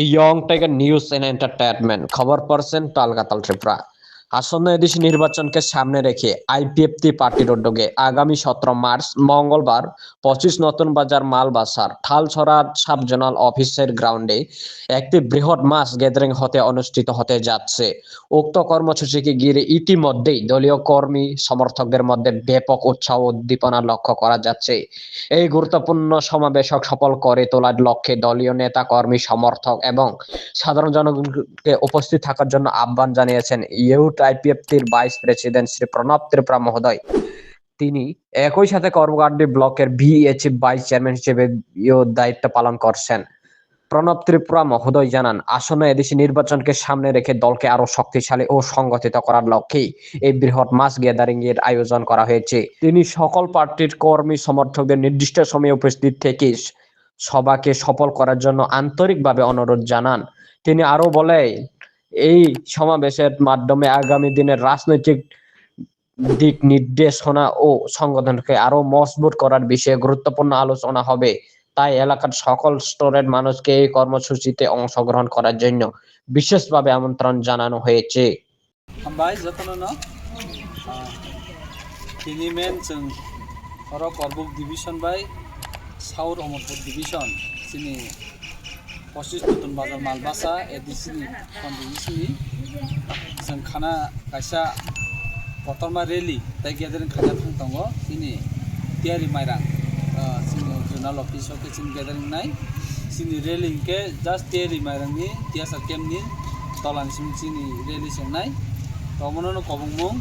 Young tiger news and entertainment খবর পড়ছেন তালগাতাল ত্রিপুরা। আসন্ন এদেশি নির্বাচনকে সামনে রেখে আইপিএফটি পার্টির উদ্যোগে আগামী 17 মার্চ মঙ্গলবার 25 নতুন বাজার মালবাসার ঠালছড়া সাব জোনাল অফিসের গ্রাউন্ডে একটি বৃহৎ মাস গ্যাদারিং অনুষ্ঠিত হতে যাচ্ছে। উক্ত কর্মসূচিকে ঘিরে ইতিমধ্যেই দলীয় কর্মী সমর্থকদের মধ্যে ব্যাপক উৎসাহ উদ্দীপনা লক্ষ্য করা যাচ্ছে। এই গুরুত্বপূর্ণ সমাবেশক সফল করে তোলার লক্ষ্যে দলীয় নেতা কর্মী সমর্থক এবং সাধারণ জনগণকে উপস্থিত থাকার জন্য আহ্বান জানিয়েছেন ইউথ আইপিএফটির ভাইস প্রেসিডেন্ট শ্রী প্রণব ত্রিপুরা মহোদয়। তিনি একই সাথে করবগাড্ডি ব্লকের ভিএচি ভাইস চেয়ারম্যান হিসেবে দায়িত্ব পালন করছেন। প্রণব ত্রিপুরা মহোদয় জানান, আসন্ন এদেশি নির্বাচনকে সামনে রেখে দলকে আরো শক্তিশালী ও সংগঠিত করার লক্ষ্যেই এই বৃহৎ মাস গ্যাদারিং এর আয়োজন করা হয়েছে। তিনি সকল পার্টির কর্মী সমর্থকদের নির্দিষ্ট সময়ে উপস্থিত থেকে সভাকে সফল করার জন্য আন্তরিকভাবে অনুরোধ জানান। তিনি আরো বলেন, এই সমাবেশের মাধ্যমে আগামী দিনের রাজনৈতিক দিক নির্দেশনা ও সংগঠনকে আরো মজবুত করার বিষয়ে গুরুত্বপূর্ণ আলোচনা হবে। তাই এলাকার সকল স্তরের মানুষকে এই কর্মসূচিতে অংশগ্রহণ করার জন্য বিশেষভাবে আমন্ত্রণ জানানো হয়েছে। हामबाय जतननो तिनि मेन जों हरो Karbook division by south Amarpur division सिनि 25 नतुन बाजार मालबासा एडिसिनि कन्डिसिनि जों खाना कायसा प्रथमा रेली ताइ गेदारिं खाना थांतांगो सिनि तियारि माइरां सिनि जोनाल अफिस के सिनि गेदारिं नाय सिनि रेली के जस्ट तियारि माइरांनि तियासा केमनि तलानसिम सिनि रेली संनाय तमननो कबुंमुं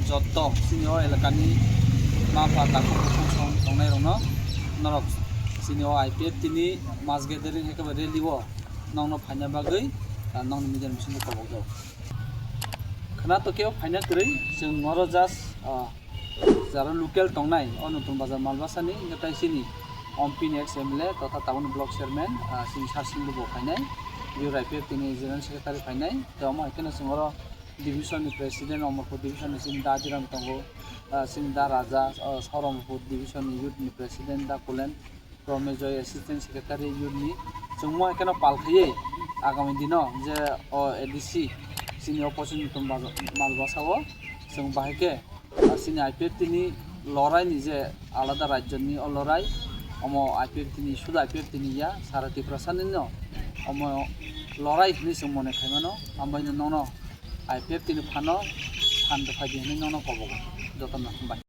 जत्त सिनि एलाकानि माफा ताखौ संनाय रनो नरक सिनि आइपिएफ तिनि मास गेदारिं एकेबा रेलिओ नंनो फाइना बागै नंनो मिडियाम सिनि कबुंगौ खाना तो केव फाइना करै जों नरो जास जारा लोकेल तंनाय अनुतम बाजार मालबासानि गताय सिनि एमपि एक्स एमएलए तथा टाउन ब्लक चेयरमैन सिनि सारसिं लोगो फाइनाय बिउ आइपिएफ तिनि जनरल सेक्रेटारि फाइनाय तमा एखाने जोंरो डिविजन प्रेसिडेंट अमरपुर डिविजन सिनि दाजिराम तंगो सिनि दा राजा south Amarpur division youth president दा कुलेन प्रमेश जय असिस्टेंट सेक्रेटारि यूथ नि जोंमो एखाने पालखायै आगामी दिनाव जे एडिसि सिनि अपोजिशन मालबासाओ जों बाहायके सिनि आइपिएफ तिनि लड़ाई जे आलादा राज्यनि लड़ाई अम आइपिएफ तिनि सुद आइपिएफ तिनि या सारा त्रिपुरा सानिनो अम लड़ाई नि जों मने खायमानो आमबायनो ननो आइपिएफ तिनि फानो फान दफाय दिनै ननो कबो जतन बाय।